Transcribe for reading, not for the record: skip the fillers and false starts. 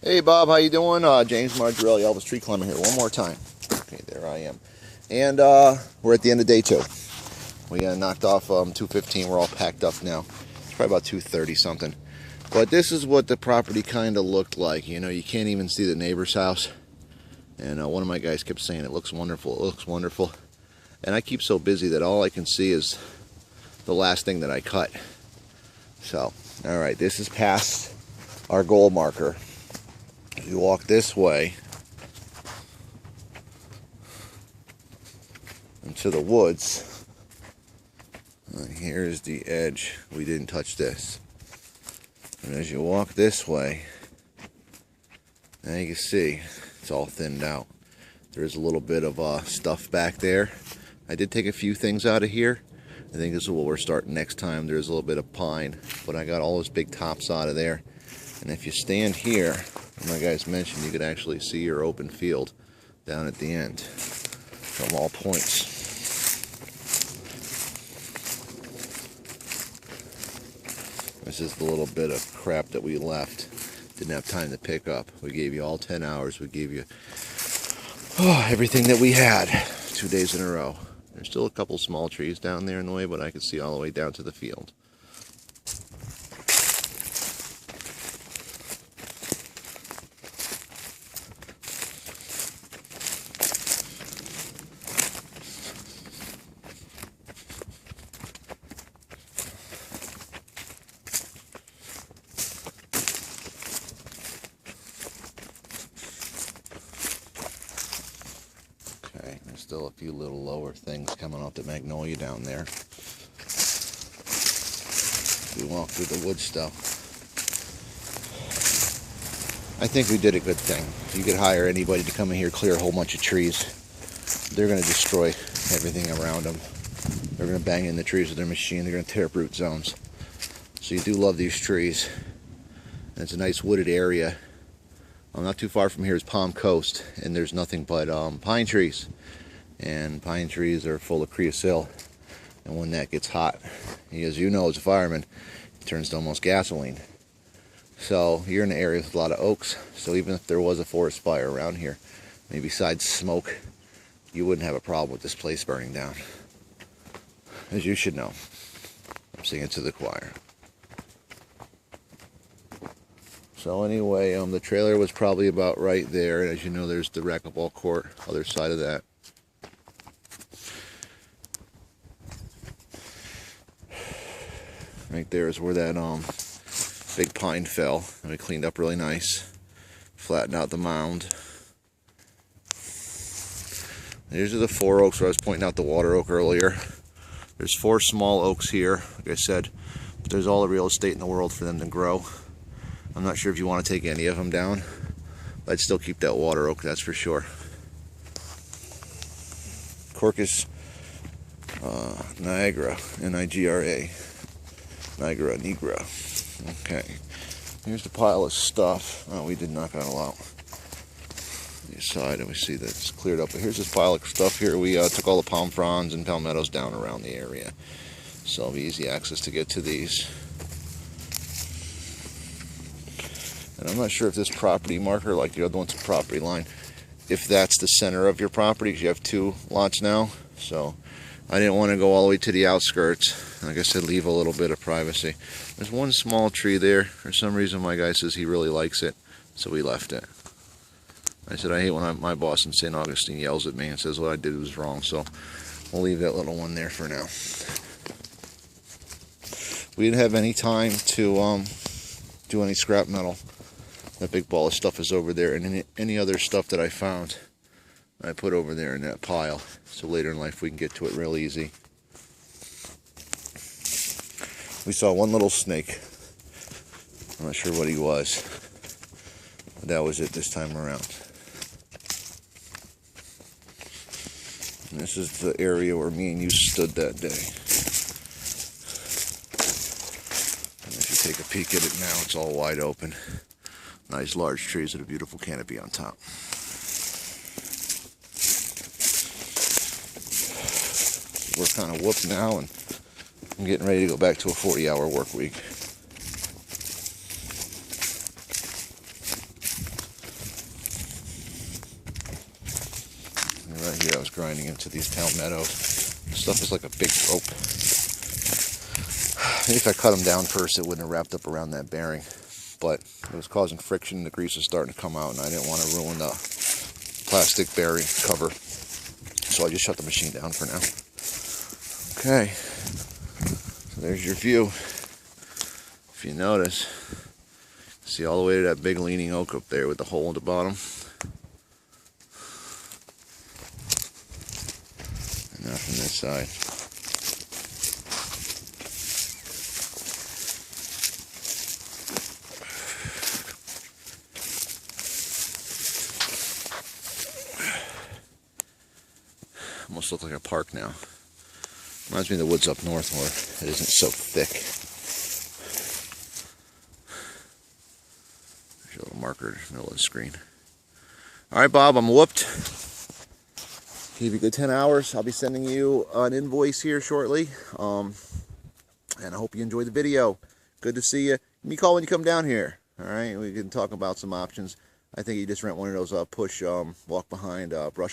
Hey Bob, how you doing? James Margarelli, Elvis Tree Climber here. One more time. Okay, there I am. And we're at the end of day 2. We knocked off 2:15. We're all packed up now. It's probably about 2:30 something. But this is what the property kind of looked like. You know, you can't even see the neighbor's house. And one of my guys kept saying, it looks wonderful, it looks wonderful. And I keep so busy that all I can see is the last thing that I cut. So, alright, this is past our goal marker. If you walk this way into the woods, here's the edge. We didn't touch this. And as you walk this way, now you can see it's all thinned out. There's a little bit of stuff back there. I did take a few things out of here. I think this is what we're starting next time. There's a little bit of pine, but I got all those big tops out of there. And if you stand here, my guys mentioned, you could actually see your open field down at the end from all points. This is the little bit of crap that we left. Didn't have time to pick up. We gave you all 10 hours. We gave you everything that we had 2 days in a row. There's still a couple small trees down there in the way, but I could see all the way down to the field. There's still a few little lower things coming off the magnolia down there. We walk through the wood stuff. I think we did a good thing. You could hire anybody to come in here, clear a whole bunch of trees. They're going to destroy everything around them. They're going to bang in the trees with their machine. They're going to tear up root zones. So you do love these trees. And it's a nice wooded area. Not too far from here is Palm Coast, and there's nothing but pine trees. And pine trees are full of creosote, and when that gets hot, as you know as a fireman, it turns to almost gasoline. So you're in an area with a lot of oaks, so even if there was a forest fire around here, maybe besides smoke, you wouldn't have a problem with this place burning down. As you should know. I'm singing to the choir. So anyway, the trailer was probably about right there, and as you know, there's the racquetball court, other side of that. Right there is where that big pine fell, and we cleaned up really nice, flattened out the mound. These are the 4 oaks where I was pointing out the water oak earlier. There's 4 small oaks here, like I said, but there's all the real estate in the world for them to grow. I'm not sure if you want to take any of them down, but I'd still keep that water oak, that's for sure. Quercus Niagara, N-I-G-R-A. Nigra. Okay. Here's the pile of stuff. Oh, we did knock out a lot. The side, and we see that it's cleared up. But here's this pile of stuff here. We took all the palm fronds and palmettos down around the area. So it'll be easy access to get to these. And I'm not sure if this property marker, like the other one's a property line, if that's the center of your property, because you have 2 lots now. So I didn't want to go all the way to the outskirts. Like I said, leave a little bit of privacy. There's one small tree there. For some reason, my guy says he really likes it, so we left it. I said, I hate when my boss in St. Augustine yells at me and says what I did was wrong, so we'll leave that little one there for now. We didn't have any time to do any scrap metal. That big ball of stuff is over there, and any other stuff that I found, I put over there in that pile, so later in life we can get to it real easy. We saw one little snake. I'm not sure what he was, but that was it this time around. And this is the area where me and you stood that day. And if you take a peek at it now, it's all wide open. Nice large trees with a beautiful canopy on top. We're kind of whooped now, and I'm getting ready to go back to a 40-hour work week. here I was grinding into these palmettos. This stuff is like a big rope. Maybe if I cut them down first, it wouldn't have wrapped up around that bearing. But it was causing friction. The grease was starting to come out, and I didn't want to ruin the plastic bearing cover. So I just shut the machine down for now. Okay. So there's your view. If you notice, see all the way to that big leaning oak up there with the hole in the bottom. And now from this side. Almost look like a park now. Reminds me of the woods up north where it isn't so thick. There's a little marker in the middle of the screen. Alright, Bob, I'm whooped. Give you a good 10 hours. I'll be sending you an invoice here shortly. And I hope you enjoyed the video. Good to see you. Give me a call when you come down here. Alright, we can talk about some options. I think you just rent one of those push walk behind brush